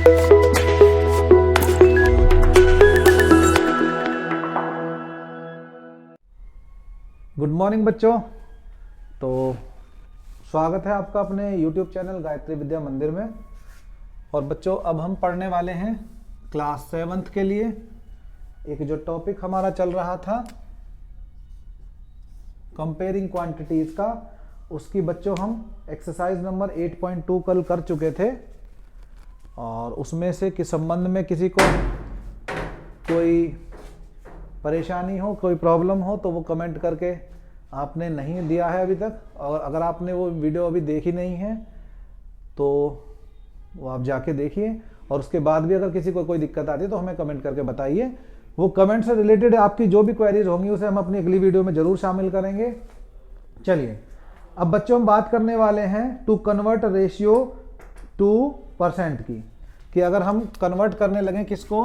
Good morning बच्चों। तो स्वागत है आपका अपने YouTube चैनल गायत्री विद्या मंदिर में। और बच्चों अब हम पढ़ने वाले हैं क्लास 7th के लिए एक जो टॉपिक हमारा चल रहा था कंपेयरिंग क्वांटिटीज का, उसकी बच्चों हम एक्सरसाइज नंबर 8.2 कल कर चुके थे। और उसमें से किस संबंध में किसी को कोई परेशानी हो, कोई प्रॉब्लम हो तो वो कमेंट करके आपने नहीं दिया है अभी तक। और अगर आपने वो वीडियो अभी देखी नहीं है तो वो आप जाके देखिए, और उसके बाद भी अगर किसी को कोई दिक्कत आती है तो हमें कमेंट करके बताइए। वो कमेंट से रिलेटेड आपकी जो भी क्वेरीज होंगी उसे हम अपनी अगली वीडियो में जरूर शामिल करेंगे। चलिए अब बच्चों हम बात करने वाले हैं to convert ratio to percent की, कि अगर हम कन्वर्ट करने लगे किसको,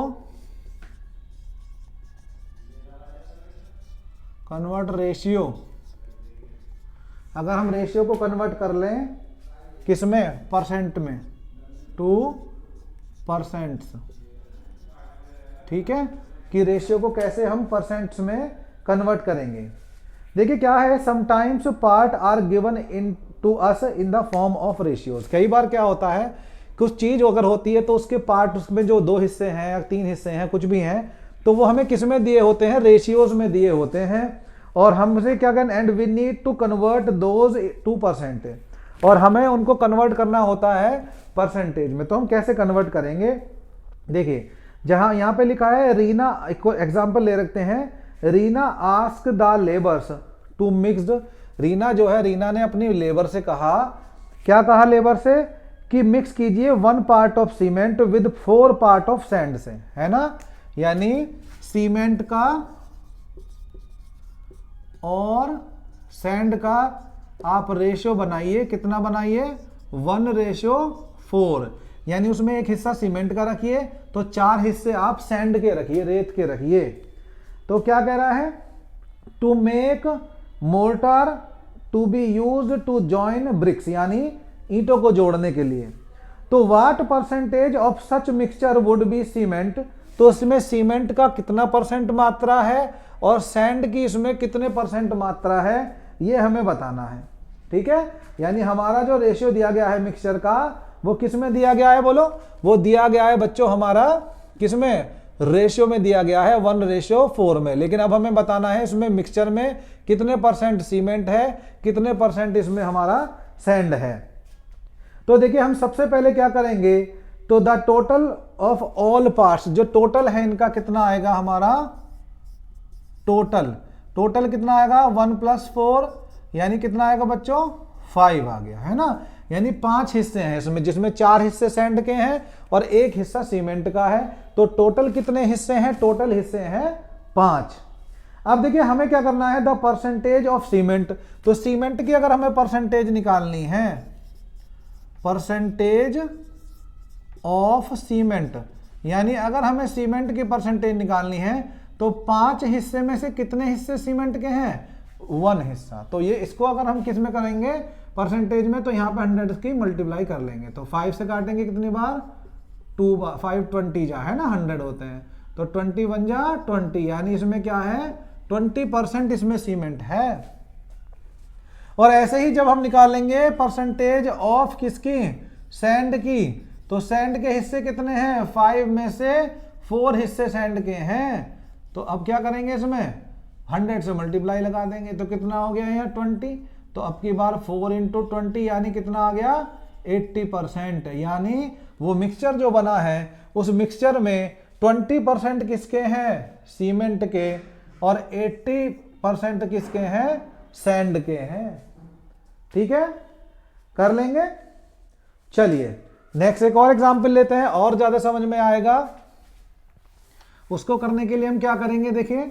कन्वर्ट रेशियो, अगर हम रेशियो को कन्वर्ट कर लें किसमें, परसेंट में, टू परसेंट्स। ठीक है, कि रेशियो को कैसे हम परसेंट्स में कन्वर्ट करेंगे। देखिए क्या है, sometimes part are given in to us in the form of ratios. कई बार क्या होता है, कुछ चीज अगर होती है तो उसके पार्ट, उसमें जो 2 हिस्से हैं या 3 हिस्से हैं, कुछ भी हैं, तो वो हमें किस में दिए होते हैं, रेशियोज में दिए होते हैं। और हमसे क्या करें, and we need to convert those to percent, और हमें उनको कन्वर्ट करना होता है परसेंटेज में। तो हम कैसे कन्वर्ट करेंगे, देखिए जहां यहां पे लिखा है रीना, एग्जांपल ले रखते हैं, Reena ask the labours to mixed. Reena जो है, रीना ने अपनी लेबर से कहा, क्या कहा लेबर से, कि मिक्स कीजिए 1 part of cement with 4 part of sand से, है ना। यानी सीमेंट का और सैंड का आप रेशियो बनाइए, कितना बनाइए, 1:4। यानी उसमें एक हिस्सा सीमेंट का रखिए तो 4 हिस्से आप सैंड के रखिए, रेत के रखिए। तो क्या कह रहा है, to make mortar to be use to join bricks, यानी ईंटों को जोड़ने के लिए। तो what percentage of such mixture would be cement, तो इसमें सीमेंट का कितना परसेंट मात्रा है और सैंड की इसमें कितने परसेंट मात्रा है, ये हमें बताना है। ठीक है, यानी हमारा जो रेशियो दिया गया है मिक्सचर का, वो किस में दिया गया है, बोलो, वो दिया गया है बच्चों हमारा किस में, रेशियो में दिया गया है 1:4 में। लेकिन अब हमें बताना है इसमें मिक्सचर में कितने परसेंट सीमेंट है, कितने परसेंट इसमें हमारा सैंड है। तो देखिए हम सबसे पहले क्या करेंगे, तो the total of all parts, जो टोटल है इनका कितना आएगा हमारा, टोटल कितना आएगा, 1 + 4, यानी कितना आएगा बच्चों, 5 आ गया, है ना। यानी 5 हिस्से हैं इसमें, जिसमें 4 हिस्से सैंड के हैं और 1 हिस्सा सीमेंट का है। तो टोटल कितने हिस्से हैं, टोटल हिस्से हैं 5। अब देखिए हमें क्या करना है, द परसेंटेज ऑफ सीमेंट। तो सीमेंट की अगर हमें परसेंटेज निकालनी है, परसेंटेज ऑफ सीमेंट, यानी अगर हमें सीमेंट की परसेंटेज निकालनी है तो 5 हिस्से में से कितने हिस्से सीमेंट के हैं, 1 हिस्सा। तो ये इसको अगर हम किस में करेंगे, परसेंटेज में, तो यहाँ पे 100 की मल्टीप्लाई कर लेंगे। तो 5 से काटेंगे कितनी बार, 2 बार, 5 20 जा, है ना, 100 होते हैं। तो 20 1 जा 20, यानी इसमें क्या है, 20% इसमें सीमेंट है। और ऐसे ही जब हम निकालेंगे परसेंटेज ऑफ किसकी, सैंड की, तो सैंड के हिस्से कितने हैं, 5 में से 4 हिस्से सैंड के हैं। तो अब क्या करेंगे, इसमें 100 से मल्टीप्लाई लगा देंगे, तो कितना हो गया यहाँ 20। तो अब की बार 4 × 20 यानी कितना आ गया, 80%। यानी वो मिक्सचर जो बना है उस मिक्सचर में 20% किसके हैं, सीमेंट के, और 80% किसके हैं, सैंड के हैं। ठीक है, कर लेंगे। चलिए नेक्स्ट एक और एग्जांपल लेते हैं, और ज्यादा समझ में आएगा। उसको करने के लिए हम क्या करेंगे, देखिए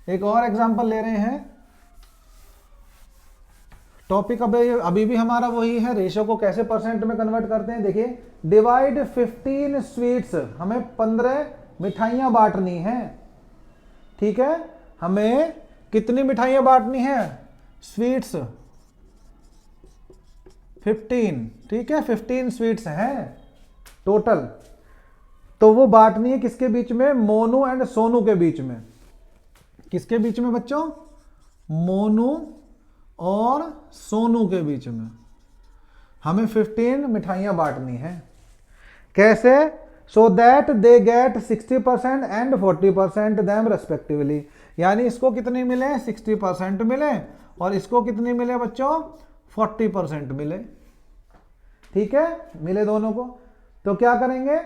एक और एग्जांपल ले रहे हैं। टॉपिक अभी भी हमारा वही है, रेशियो को कैसे परसेंट में कन्वर्ट करते हैं। देखिए डिवाइड 15 स्वीट्स, हमें 15 मिठाइयां बांटनी है। ठीक है, हमें कितनी मिठाइयां बांटनी है, स्वीट्स 15। ठीक है, 15 स्वीट्स हैं टोटल। तो वो बांटनी है किसके बीच में, मोनू एंड सोनू के बीच में। किसके बीच में बच्चों, मोनू और सोनू के बीच में हमें 15 मिठाइयां बांटनी है। कैसे, so that they get 60% and 40% them respectively, यानी इसको कितने मिले, 60% मिले और इसको कितने मिले बच्चों, 40% मिले। ठीक है, मिले दोनों को। तो क्या करेंगे,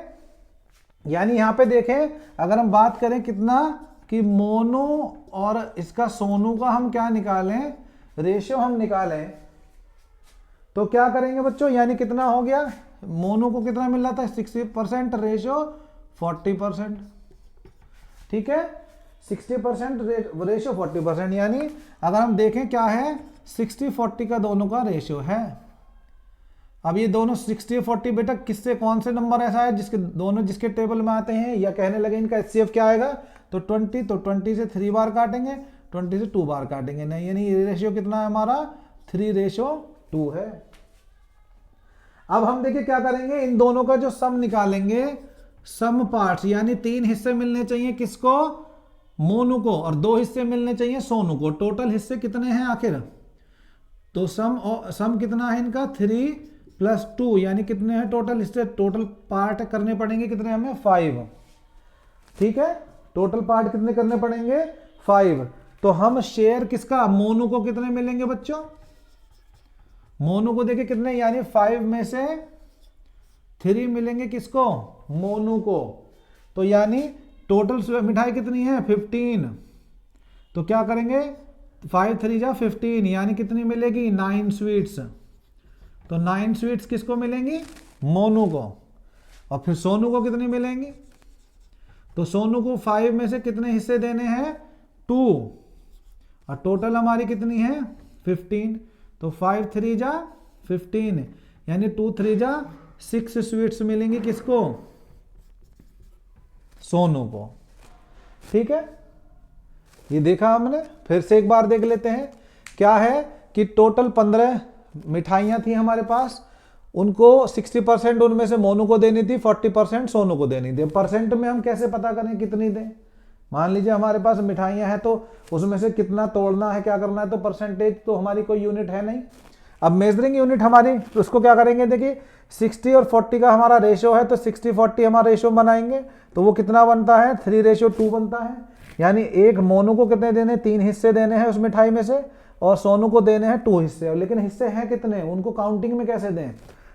यानी यहां पे देखें अगर हम बात करें कितना कि मोनू और इसका सोनू का हम क्या निकालें, रेशियो हम निकालें, तो क्या करेंगे बच्चों, यानी कितना हो गया, मोनू को कितना मिल रहा था 60%, रेशियो 40%। ठीक है, 60% रेशियो 40%, यानी अगर हम देखें क्या है, 60-40 का दोनों का रेशियो है। अब ये दोनों 60-40 बेटा किससे, कौन से नंबर ऐसा है जिसके दोनों जिसके टेबल में आते हैं, या कहने लगे इनका HCF क्या आएगा, तो 20, तो 20 से 3 बार काटेंगे, 20 से 2 बार काटेंगे, नहीं यानी ये रेशियो कितना है हमारा, 3:2 है। अब हम देखिए क्या करेंगे, इन दोनों का जो सम निकालेंगे, सम पार्ट्स, यानी 3 हिस्से मिलने चाहिए किसको, मोनू को, और 2 हिस्से मिलने चाहिए सोनू को। टोटल हिस्से कितने हैं आखिर, तो सम कितना है इनका 3+2, यानी कितने हैं टोटल हिस्से, टोटल पार्ट करने पड़ेंगे कितने हमें, 5। ठीक है, टोटल पार्ट कितने करने पड़ेंगे, 5। तो हम शेयर किसका, मोनू को कितने मिलेंगे बच्चों, मोनू को देखिए कितने, यानी 5 में से 3 मिलेंगे किसको, मोनू को। तो यानी टोटल मिठाई कितनी है, 15। तो क्या करेंगे, 5 3 जा 15, यानी कितनी मिलेगी, 9 स्वीट्स। तो 9 स्वीट्स किसको मिलेंगी, मोनू को। और फिर सोनू को कितनी मिलेंगी, तो सोनू को 5 में से कितने हिस्से देने हैं, 2, और टोटल हमारी कितनी है 15। तो 5 3 जा 15, यानी 2 3 जा 6 स्वीट्स मिलेंगी किसको, सोनू को। ठीक है, ये देखा हमने, फिर से एक बार देख लेते हैं। क्या है कि टोटल 15 मिठाइयां थी हमारे पास, उनको 60% उनमें से मोनू को देनी थी, 40% सोनू को देनी थी। परसेंट में हम कैसे पता करें कितनी दें, मान लीजिए हमारे पास मिठाइयां हैं तो उसमें से कितना तोड़ना है, क्या करना है, तो परसेंटेज तो हमारी कोई यूनिट है नहीं। अब मेजरिंग यूनिट हमारी, तो उसको क्या करेंगे, देखिए 60 और 40 का हमारा रेशियो है, तो 60-40 हमारा रेशियो बनाएंगे, तो वो कितना बनता है, 3:2 बनता है। यानी एक मोनू को कितने देने, 3 हिस्से देने हैं उस मिठाई में से, और सोनू को देने हैं 2 हिस्से। लेकिन हिस्से हैं कितने, उनको काउंटिंग में कैसे दें,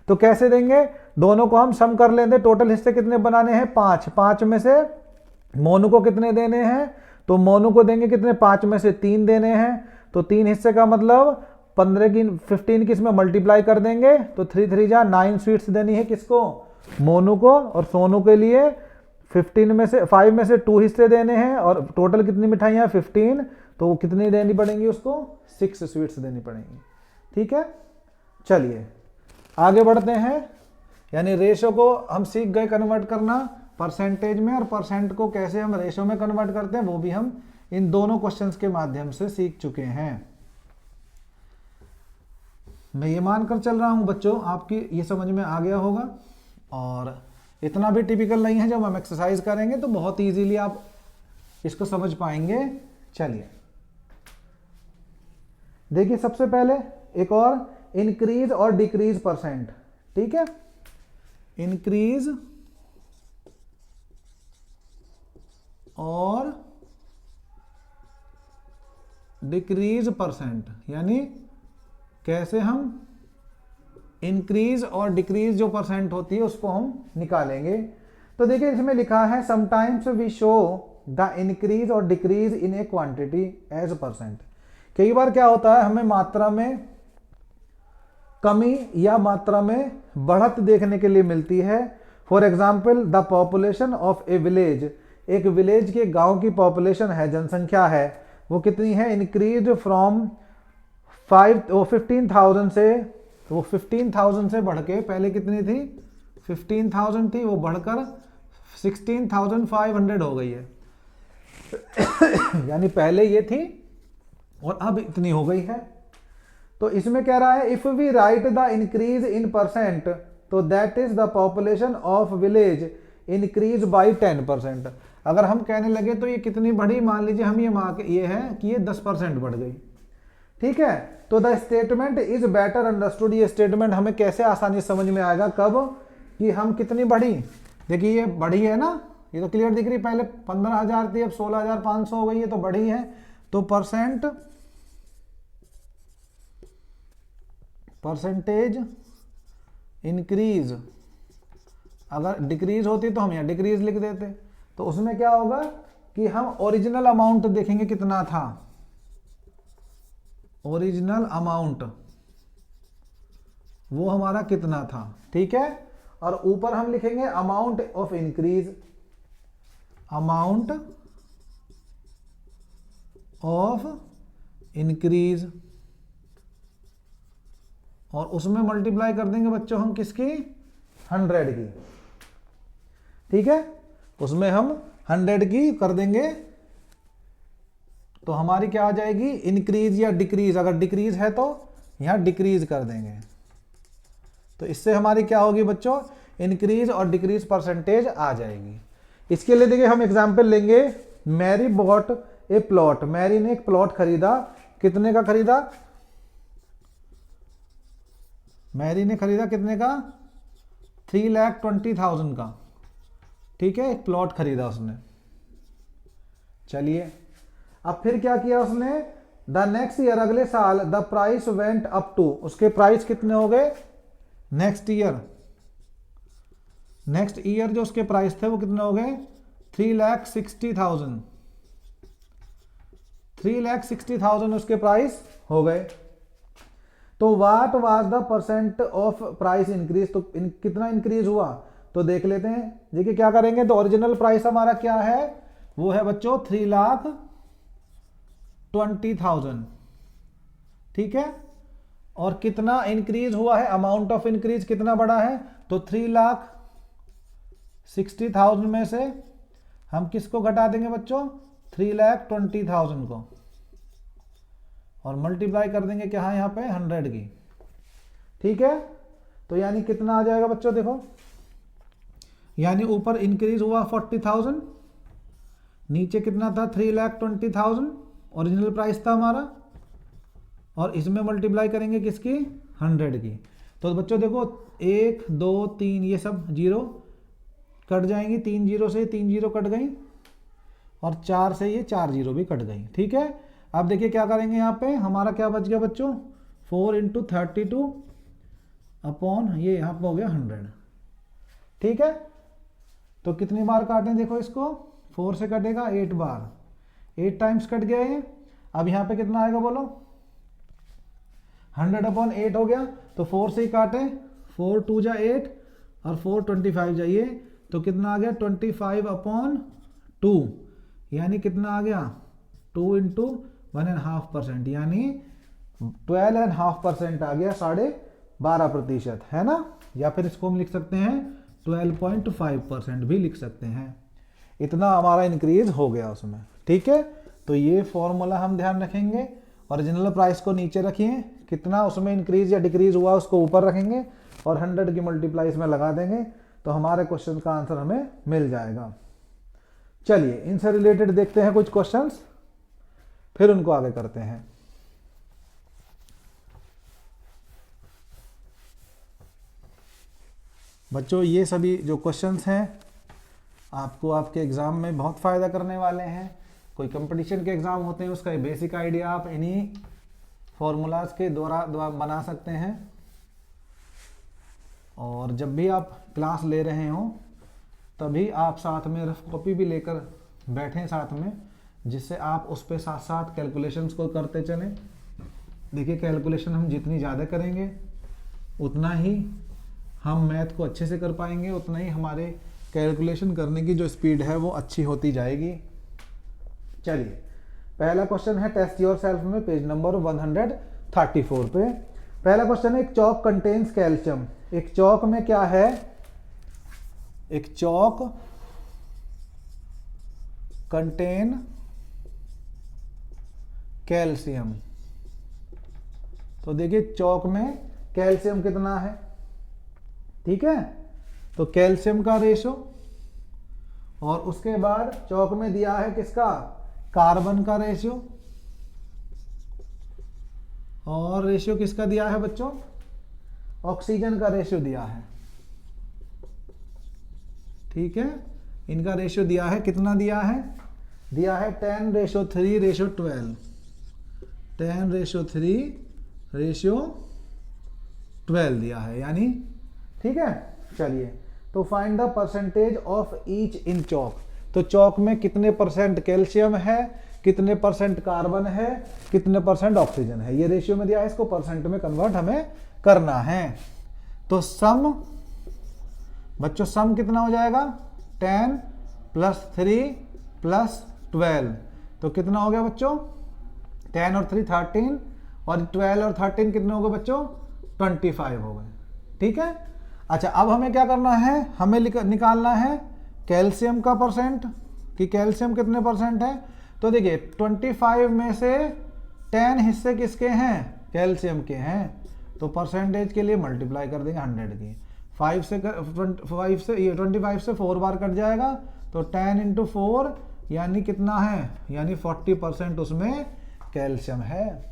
तो कैसे देंगे, दोनों को हम सम कर लेंगे। टोटल हिस्से कितने बनाने हैं, 5। 5 में से मोनू को कितने देने हैं, तो मोनू को देंगे कितने, 5 में से 3 देने हैं। तो 3 हिस्से का मतलब 15 की इसमें मल्टीप्लाई कर देंगे, तो 3 3 जा 9 स्वीट्स देनी है किसको, मोनू को। और सोनू के लिए 15 में से 5 में से 2 हिस्से देने हैं, और टोटल कितनी मिठाइयाँ 15, तो कितनी देनी पड़ेंगी उसको, 6 स्वीट्स देनी पड़ेंगी। ठीक है, चलिए आगे बढ़ते हैं। यानी रेशो को हम सीख गए कन्वर्ट करना परसेंटेज में, और परसेंट को कैसे हम रेशो में कन्वर्ट करते हैं वो भी हम इन दोनों क्वेश्चंस के माध्यम से सीख चुके हैं। मैं ये मानकर चल रहा हूं बच्चों आपकी ये समझ में आ गया होगा, और इतना भी टिपिकल नहीं है। जब हम एक्सरसाइज करेंगे तो बहुत इजीली आप इसको समझ पाएंगे। चलिए देखिए, सबसे पहले एक और इंक्रीज और डिक्रीज परसेंट। ठीक है, इंक्रीज और डिक्रीज परसेंट, यानी कैसे हम इंक्रीज और डिक्रीज जो परसेंट होती है उसको हम निकालेंगे। तो देखिए इसमें लिखा है sometimes we show the increase और decrease in a quantity as percent. कई बार क्या होता है, हमें मात्रा में कमी या मात्रा में बढ़त देखने के लिए मिलती है। For example the population of A village, एक विलेज के गांव की पॉपुलेशन है, जनसंख्या है, वो कितनी है, इंक्रीज फ्रॉम 15,000 से, वो 15,000 से बढ़ के पहले कितनी थी, 15,000 थी, वो बढ़कर 16,500 हो गई है। यानी पहले ये थी और अब इतनी हो गई है। तो इसमें कह रहा है if we write the increase in percent, तो that is the population of village increase by 10%। अगर हम कहने लगे तो ये कितनी बढ़ी, मान लीजिए हम ये है कि ये 10% बढ़ गई। ठीक है, तो the statement is better understood, ये स्टेटमेंट हमें कैसे आसानी से समझ में आएगा, कब कि हम कितनी बढ़ी। देखिए ये बढ़ी है ना, ये तो क्लियर दिख रही, पहले 15,000 थी अब 16,500 हो गई है, तो बढ़ी है। तो परसेंटेज इंक्रीज, अगर डिक्रीज होती तो हम यहाँ डिक्रीज लिख देते, तो उसमें क्या होगा कि हम ओरिजिनल अमाउंट देखेंगे कितना था, ओरिजिनल अमाउंट वो हमारा कितना था। ठीक है, और ऊपर हम लिखेंगे amount of increase, amount of increase, और उसमें मल्टीप्लाई कर देंगे बच्चों हम किसकी, 100 की। ठीक है, उसमें हम 100 की कर देंगे, तो हमारी क्या आ जाएगी, इंक्रीज या डिक्रीज। अगर डिक्रीज है तो यहां डिक्रीज कर देंगे, तो इससे हमारी क्या होगी बच्चों, इंक्रीज और डिक्रीज परसेंटेज आ जाएगी। इसके लिए देखिए हम एग्जांपल लेंगे, Mary bought a plot, Mary ने एक प्लॉट खरीदा, कितने का खरीदा, मैरी ने खरीदा कितने का, 3,20,000 का। ठीक है, एक प्लॉट खरीदा उसने। चलिए अब फिर क्या किया उसने, द नेक्स्ट ईयर, अगले साल, the price went up to, उसके प्राइस कितने हो गए, नेक्स्ट ईयर जो उसके प्राइस थे वो कितने हो गए, 3,60,000, 3,60,000 उसके प्राइस हो गए। तो what was the percent of price increase, तो कितना इंक्रीज हुआ, तो देख लेते हैं। देखिए क्या करेंगे, तो ओरिजिनल प्राइस हमारा क्या है, वो है बच्चों 3,20,000। ठीक है, और कितना इंक्रीज हुआ है, अमाउंट ऑफ इंक्रीज कितना बड़ा है, तो 3,60,000 में से हम किसको घटा देंगे बच्चों, 3,20,000 को, और मल्टीप्लाई कर देंगे क्या, यहां पे 100 की। ठीक है, तो यानी कितना आ जाएगा बच्चों, देखो यानी ऊपर इंक्रीज हुआ 40,000, नीचे कितना था 3,20,000 ओरिजिनल प्राइस था हमारा, और इसमें मल्टीप्लाई करेंगे किसकी, 100 की। तो बच्चों देखो 1 2 3 ये सब जीरो कट जाएंगी, 3 जीरो से 3 जीरो कट गई, और 4 से ये 4 जीरो भी कट गई। ठीक है, अब देखिए क्या करेंगे, यहाँ पे हमारा क्या बच गया बच्चों, 4 × 32 अपॉन ये यहाँ पे हो गया 100। ठीक है, तो कितनी बार काटें, देखो इसको 4 से कटेगा 8 बार, 8 टाइम्स कट गया ये। अब यहाँ पे कितना आएगा बोलो, 100/8 हो गया, तो 4 से ही काटें, 4 2 जा 8 और 4 25 जाइए, तो कितना आ गया 25/2, यानी कितना आ गया 2 × 1.5%, यानी 12.5% आ गया, 12.5% है ना, या फिर इसको हम लिख सकते हैं 12.5% भी लिख सकते हैं। इतना हमारा इंक्रीज हो गया उसमें। ठीक है, तो ये फॉर्मूला हम ध्यान रखेंगे, ओरिजिनल प्राइस को नीचे रखिए, कितना उसमें इंक्रीज या डिक्रीज हुआ उसको ऊपर रखेंगे, और 100 की मल्टीप्लाई इसमें लगा देंगे, तो हमारे क्वेश्चन का आंसर हमें मिल जाएगा। चलिए इनसे रिलेटेड देखते हैं कुछ क्वेश्चंस, फिर उनको आगे करते हैं। बच्चों ये सभी जो क्वेश्चंस हैं आपको आपके एग्जाम में बहुत फायदा करने वाले हैं। कोई कंपटीशन के एग्जाम होते हैं उसका बेसिक आइडिया आप इन्हीं फॉर्मूलाज के द्वारा बना सकते हैं। और जब भी आप क्लास ले रहे हो तभी आप साथ में रफ कॉपी भी लेकर बैठें साथ में, जिससे आप उस पे साथ साथ कैलकुलेशंस को करते चलें। देखिए कैलकुलेशन हम जितनी ज़्यादा करेंगे उतना ही हम मैथ को अच्छे से कर पाएंगे, उतना ही हमारे कैलकुलेशन करने की जो स्पीड है वो अच्छी होती जाएगी। चलिए पहला क्वेश्चन है टेस्ट योरसेल्फ में, पेज नंबर 134 पे। पहला क्वेश्चन है, एक चौक कंटेन्स कैल्शियम। एक चौक में क्या है, एक चौक कंटेन कैल्शियम। तो देखिए चौक में कैल्शियम कितना है, ठीक है, तो कैल्शियम का रेशो और उसके बाद चौक में दिया है किसका, कार्बन का रेशियो, और रेशियो किसका दिया है बच्चों, ऑक्सीजन का रेशियो दिया है। ठीक है, इनका रेशियो दिया है, कितना दिया है, दिया है 10:3:12, 10:3:12 दिया है यानी। ठीक है, चलिए तो find the percentage of each in chowk. तो चौक में कितने परसेंट कैल्शियम है, कितने परसेंट कार्बन है, कितने परसेंट ऑक्सीजन है, ये रेशियो में दिया है, इसको परसेंट में कन्वर्ट हमें करना है। तो सम बच्चों, सम कितना हो जाएगा, 10 + 3 + 12, तो कितना हो गया बच्चों, 10 और 3 13, और 12 और 13 कितने हो गए बच्चों, 25 हो गए। ठीक है, अच्छा अब हमें क्या करना है, हमें निकालना है कैल्शियम का परसेंट, कि कैल्शियम कितने परसेंट है। तो देखिए 25 में से 10 हिस्से किसके हैं, कैल्शियम के हैं, तो परसेंटेज के लिए मल्टीप्लाई कर देंगे 100 की, 25 से 4 बार कट जाएगा, तो 10 × 4 यानी कितना है, यानी 40% उसमें कैल्शियम है।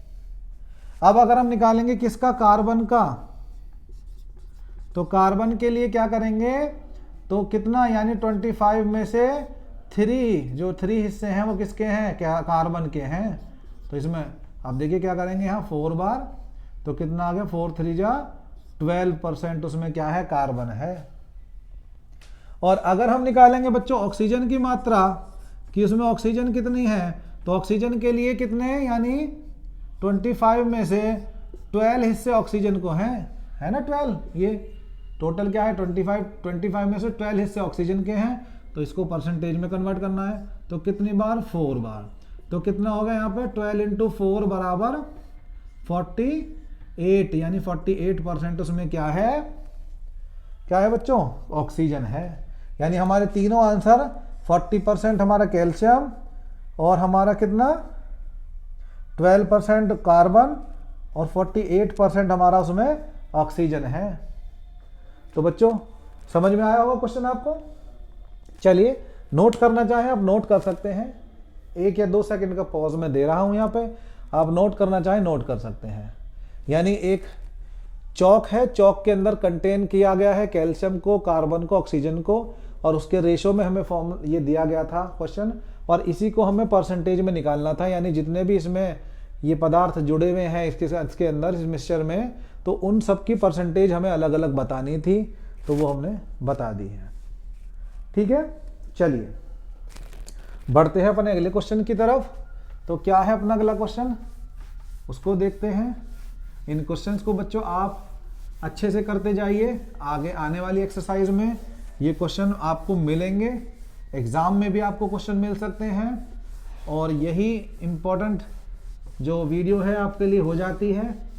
अब अगर हम निकालेंगे किसका, कार्बन का, तो कार्बन के लिए क्या करेंगे, तो कितना, यानी 25 में से 3, जो 3 हिस्से हैं वो किसके हैं, क्या कार्बन के हैं, तो इसमें अब देखिए क्या करेंगे, यहाँ 4 बार, तो कितना आ गया, 4 3 जा 12% उसमें क्या है, कार्बन है। और अगर हम निकालेंगे बच्चों ऑक्सीजन की मात्रा, कि उसमें ऑक्सीजन कितनी है, तो ऑक्सीजन के लिए कितने, यानी 25 में से 12 हिस्से ऑक्सीजन को हैं, है ना 12, ये टोटल क्या है 25 में से 12 हिस्से ऑक्सीजन के हैं, तो इसको परसेंटेज में कन्वर्ट करना है, तो कितनी बार, 4 बार, तो कितना होगा यहाँ पे 12 × 4 बराबर 48, यानी 48% उसमें क्या है बच्चों, ऑक्सीजन है। यानी हमारे तीनों आंसर 40% हमारा कैल्शियम, और हमारा कितना 12% कार्बन, और 48% हमारा उसमें ऑक्सीजन है। तो बच्चों समझ में आया होगा क्वेश्चन आपको। चलिए नोट करना चाहें आप नोट कर सकते हैं, 1 या 2 सेकंड का पॉज में दे रहा हूं यहाँ पे, आप नोट करना चाहें नोट कर सकते हैं। यानी एक चौक है, चौक के अंदर कंटेन किया गया है कैल्शियम को, कार्बन को, ऑक्सीजन को, और उसके रेशो में हमें फॉर्म ये दिया गया था क्वेश्चन, और इसी को हमें परसेंटेज में निकालना था। यानी जितने भी इसमें ये पदार्थ जुड़े हुए हैं इसके अंदर, इस मिक्सचर में, तो उन सब की परसेंटेज हमें अलग अलग बतानी थी, तो वो हमने बता दी है। ठीक है, चलिए बढ़ते हैं अपने अगले क्वेश्चन की तरफ। तो क्या है अपना अगला क्वेश्चन, उसको देखते हैं। इन क्वेश्चंस को बच्चों आप अच्छे से करते जाइए, आगे आने वाली एक्सरसाइज में ये क्वेश्चन आपको मिलेंगे, एग्जाम में भी आपको क्वेश्चन मिल सकते हैं, और यही इम्पोर्टेंट जो वीडियो है आपके लिए हो जाती है।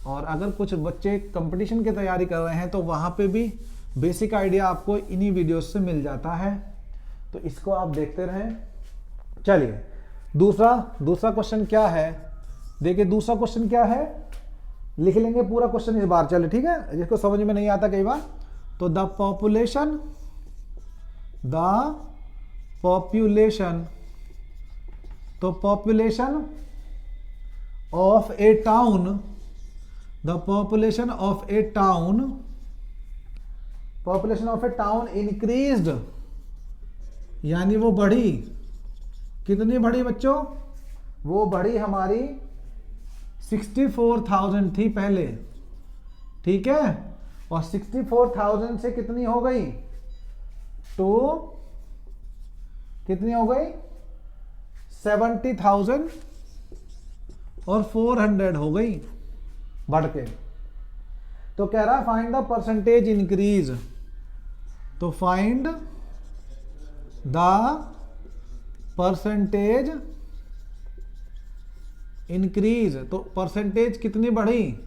और अगर कुछ बच्चे कंपटीशन की तैयारी कर रहे हैं तो वहाँ पे भी बेसिक आइडिया आपको इन्हीं वीडियोस से मिल जाता है, तो इसको आप देखते रहें। चलिए दूसरा क्वेश्चन क्या है, देखिए दूसरा क्वेश्चन क्या है, लिख लेंगे पूरा क्वेश्चन इस बार, चलिए ठीक है, जिसको समझ में नहीं आता कई बार। तो द पॉपुलेशन तो population of A town, population of A town increased, यानी वो बढ़ी, कितनी बढ़ी बच्चों, वो बढ़ी हमारी 64,000 थी पहले, ठीक है, और 64,000 से कितनी हो गई, तो कितनी हो गई 70,000 और 400 हो गई बढ़ के। तो कह रहा है फाइंड द परसेंटेज इंक्रीज, तो फाइंड द परसेंटेज इंक्रीज, तो परसेंटेज कितनी बढ़ी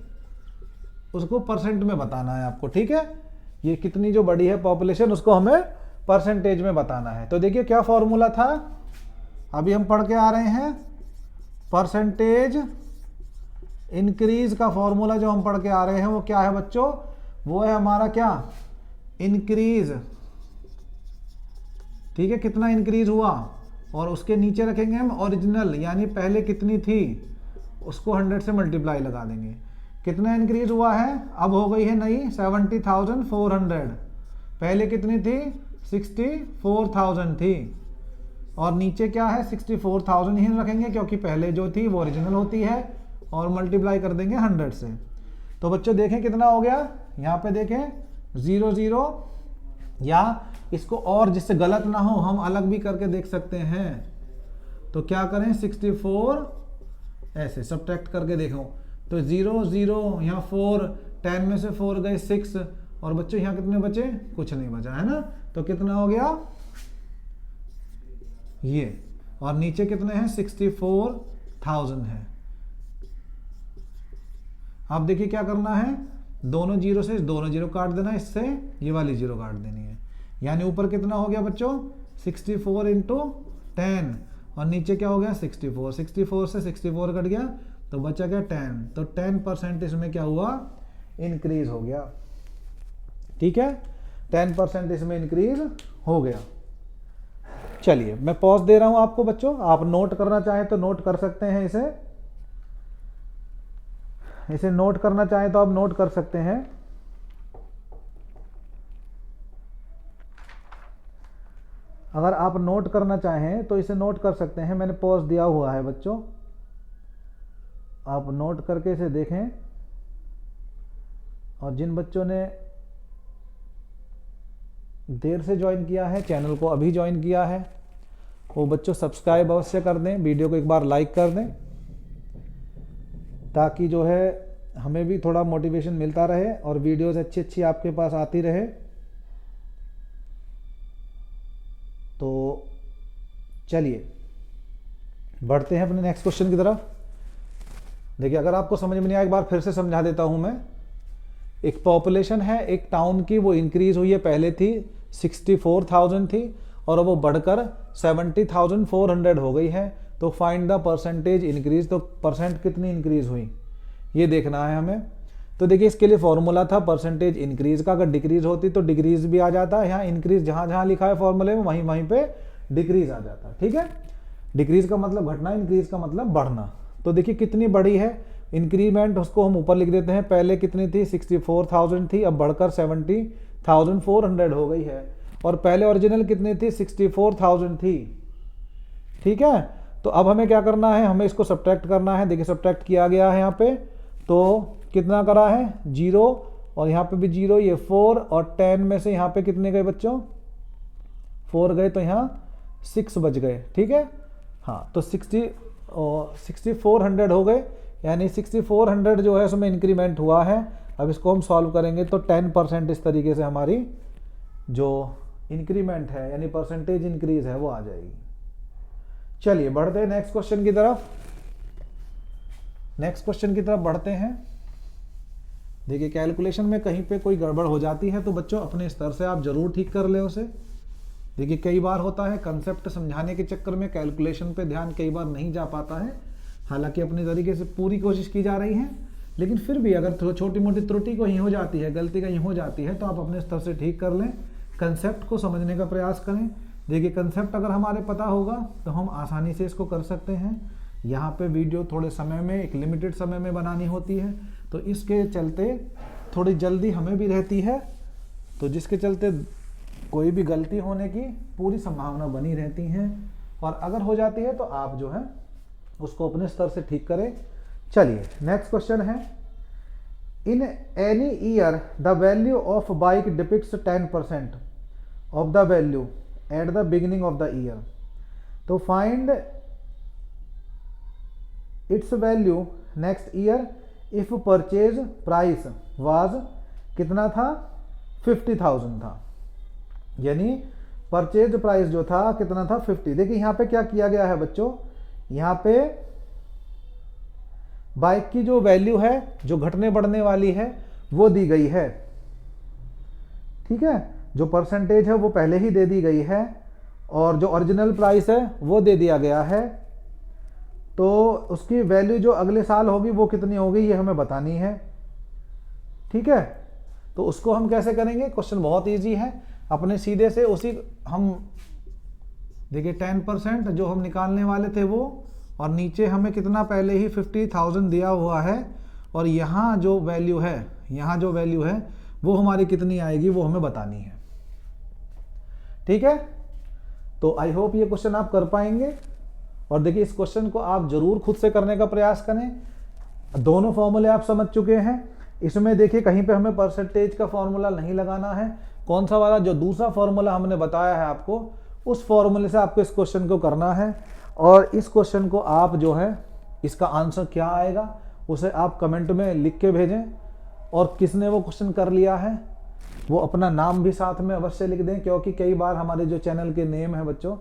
उसको परसेंट में बताना है आपको, ठीक है, ये कितनी जो बढ़ी है पॉपुलेशन उसको हमें परसेंटेज में बताना है। तो देखिए क्या फॉर्मूला था, अभी हम पढ़ के आ रहे हैं, परसेंटेज इंक्रीज का फॉर्मूला जो हम पढ़ के आ रहे हैं वो क्या है बच्चों, वो है हमारा क्या, इंक्रीज ठीक है, कितना इंक्रीज हुआ, और उसके नीचे रखेंगे हम ओरिजिनल, यानी पहले कितनी थी उसको 100 से मल्टीप्लाई लगा देंगे। कितना इंक्रीज हुआ है, अब हो गई है नई 70,400, पहले कितनी थी 64,000 थी, और नीचे क्या है 64,000 ही रखेंगे क्योंकि पहले जो थी वो ओरिजिनल होती है, और मल्टीप्लाई कर देंगे 100 से। तो बच्चों देखें कितना हो गया, यहाँ पे देखें 0 0, या इसको और जिससे गलत ना हो हम अलग भी करके देख सकते हैं। तो क्या करें 64 ऐसे सब्ट्रैक्ट करके देखो, तो 0 0, यहाँ 4, 10 में से 4 गए 6, और बच्चों यहाँ कितने बचे, कुछ नहीं बचा है ना। तो कितना हो गया ये, और नीचे कितने हैं 64,000 है। अब देखिए क्या करना है, दोनों जीरो से दोनों जीरो काट देना, इससे ये वाली जीरो काट देनी है, यानी ऊपर कितना हो गया बच्चों 64 इंटू 10, और नीचे क्या हो गया 64, 64 से 64 कट गया तो बचा क्या 10, तो 10% इसमें क्या हुआ इंक्रीज हो गया। ठीक है, 10% इसमें इंक्रीज हो गया। चलिए मैं पॉज दे रहा हूं आपको बच्चों, आप नोट करना चाहें तो नोट कर सकते हैं, इसे नोट करना चाहें तो आप नोट कर सकते हैं। अगर आप नोट करना चाहें तो इसे नोट कर सकते हैं, मैंने पॉज दिया हुआ है बच्चों, आप नोट करके इसे देखें। और जिन बच्चों ने देर से ज्वाइन किया है, चैनल को अभी ज्वाइन किया है, वो बच्चों सब्सक्राइब अवश्य कर दें, वीडियो को एक बार लाइक कर दें, ताकि जो है हमें भी थोड़ा मोटिवेशन मिलता रहे और वीडियोस अच्छी अच्छी आपके पास आती रहे। तो चलिए बढ़ते हैं अपने नेक्स्ट क्वेश्चन की तरफ। देखिए अगर आपको समझ में नहीं आया एक बार फिर से समझा देता हूं मैं। एक पॉपुलेशन है एक टाउन की, वो इंक्रीज हुई है, पहले थी 64,000 थी और वो बढ़कर 70,400 हो गई है। तो फाइंड द परसेंटेज इंक्रीज, तो परसेंट कितनी इंक्रीज हुई ये देखना है हमें। तो देखिए इसके लिए फॉर्मूला था परसेंटेज इंक्रीज का, अगर डिक्रीज होती तो डिक्रीज भी आ जाता है, यहाँ इंक्रीज जहां जहां लिखा है फॉर्मूले में वहीं वहीं पे डिक्रीज आ जाता है। ठीक है, डिक्रीज का मतलब घटना, इंक्रीज का मतलब बढ़ना। तो देखिए कितनी बड़ी है इंक्रीमेंट, उसको हम ऊपर लिख देते हैं। पहले कितनी थी 64,000 थी, अब बढ़कर 70,400 हो गई है, और पहले ओरिजिनल कितनी थी 64,000 थी। ठीक है, तो अब हमें क्या करना है, हमें इसको सब्ट्रैक्ट करना है। देखिए सब्ट्रैक्ट किया गया है यहाँ पे, तो कितना करा है 0, और यहाँ पे भी 0, ये 4, और 10 में से यहाँ पे कितने गए बच्चों 4 गए, तो यहाँ 6 बच गए। ठीक है, हाँ तो 6400 हो गए, यानी 6400 जो है उसमें इंक्रीमेंट हुआ है। अब इसको हम सॉल्व करेंगे तो 10% इस तरीके से हमारी जो इंक्रीमेंट है यानी परसेंटेज इंक्रीज है वो आ जाएगी। चलिए बढ़ते हैं नेक्स्ट क्वेश्चन की तरफ। नेक्स्ट क्वेश्चन की तरफ बढ़ते हैं। देखिए कैलकुलेशन में कहीं पे कोई गड़बड़ हो जाती है तो बच्चों अपने स्तर से आप जरूर ठीक कर ले उसे। देखिए कई बार होता है कंसेप्ट समझाने के चक्कर में कैलकुलेशन पे ध्यान कई बार नहीं जा पाता है, हालांकि अपने तरीके से पूरी कोशिश की जा रही है, लेकिन फिर भी अगर छोटी मोटी त्रुटि कहीं हो जाती है, गलती कहीं हो जाती है, तो आप अपने स्तर से ठीक कर लें, कंसेप्ट को समझने का प्रयास करें। देखिए कंसेप्ट अगर हमारे पता होगा तो हम आसानी से इसको कर सकते हैं। यहाँ पे वीडियो थोड़े समय में, एक लिमिटेड समय में बनानी होती है, तो इसके चलते थोड़ी जल्दी हमें भी रहती है, तो जिसके चलते कोई भी गलती होने की पूरी संभावना बनी रहती है, और अगर हो जाती है तो आप जो है उसको अपने स्तर से ठीक करें। चलिए नेक्स्ट क्वेश्चन है, in any year the value of bike depicts 10% of the value at the beginning of the year. तो find its value next year if purchase price was कितना था 50,000 था, यानी परचेज प्राइस जो था कितना था 50। देखिए यहाँ पे क्या किया गया है बच्चों, यहाँ पे बाइक की जो वैल्यू है जो घटने बढ़ने वाली है वो दी गई है। ठीक है, जो परसेंटेज है वो पहले ही दे दी गई है, और जो ओरिजिनल प्राइस है वो दे दिया गया है। तो उसकी वैल्यू जो अगले साल होगी वो कितनी होगी ये हमें बतानी है। ठीक है, तो उसको हम कैसे करेंगे, क्वेश्चन बहुत इजी है, अपने सीधे से उसी हम देखिए 10% जो हम निकालने वाले थे वो, और नीचे हमें कितना पहले ही 50,000 दिया हुआ है, और यहाँ जो वैल्यू है वो हमारी कितनी आएगी वो हमें बतानी है। ठीक है, तो आई होप ये क्वेश्चन आप कर पाएंगे। और देखिए इस क्वेश्चन को आप जरूर खुद से करने का प्रयास करें। दोनों फॉर्मूले आप समझ चुके हैं। इसमें देखिए कहीं पे हमें परसेंटेज का फॉर्मूला नहीं लगाना है। कौन सा वाला, जो दूसरा फॉर्मूला हमने बताया है आपको, उस फॉर्मूले से आपको इस क्वेश्चन को करना है। और इस क्वेश्चन को आप जो है, इसका आंसर क्या आएगा उसे आप कमेंट में लिख के भेजें, और किसने वो क्वेश्चन कर लिया है वो अपना नाम भी साथ में अवश्य लिख दें, क्योंकि कई बार हमारे जो चैनल के नेम है बच्चों,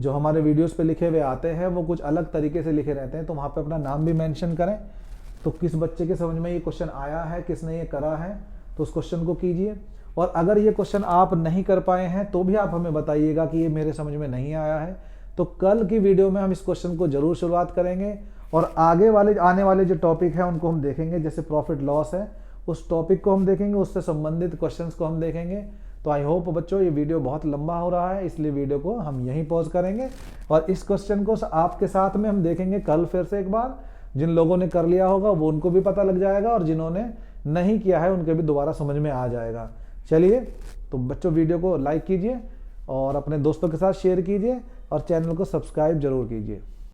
जो हमारे वीडियोस पे लिखे हुए आते हैं वो कुछ अलग तरीके से लिखे रहते हैं, तो वहाँ पे अपना नाम भी मेंशन करें। तो किस बच्चे के समझ में ये क्वेश्चन आया है, किसने ये करा है, तो उस क्वेश्चन को कीजिए। और अगर ये क्वेश्चन आप नहीं कर पाए हैं तो भी आप हमें बताइएगा कि ये मेरे समझ में नहीं आया है, तो कल की वीडियो में हम इस क्वेश्चन को जरूर शुरुआत करेंगे। और आगे वाले आने वाले जो टॉपिक है उनको हम देखेंगे, जैसे प्रॉफिट लॉस है उस टॉपिक को हम देखेंगे, उससे संबंधित क्वेश्चंस को हम देखेंगे। तो आई होप बच्चों ये वीडियो बहुत लंबा हो रहा है, इसलिए वीडियो को हम यहीं पॉज करेंगे, और इस क्वेश्चन को आपके साथ में हम देखेंगे कल फिर से एक बार। जिन लोगों ने कर लिया होगा वो उनको भी पता लग जाएगा, और जिन्होंने नहीं किया है उनके भी दोबारा समझ में आ जाएगा। चलिए तो बच्चों वीडियो को लाइक कीजिए और अपने दोस्तों के साथ शेयर कीजिए, और चैनल को सब्सक्राइब जरूर कीजिए।